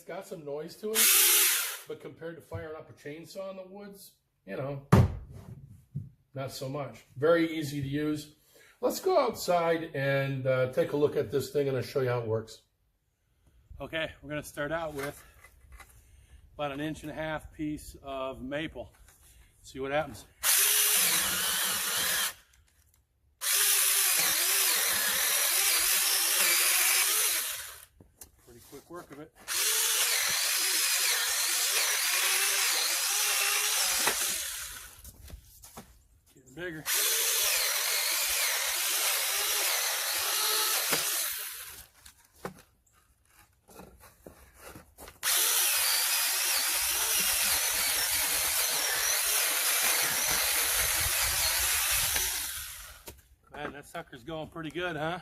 it's got some noise to it, but compared to firing up a chainsaw in the woods, you know, not so much. Very easy to use. Let's go outside and take a look at this thing, and I'll show you how it works. Okay, we're going to start out with about 1.5 inch piece of maple. See what happens. Pretty quick work of it. Getting bigger. Man, that sucker's going pretty good, huh?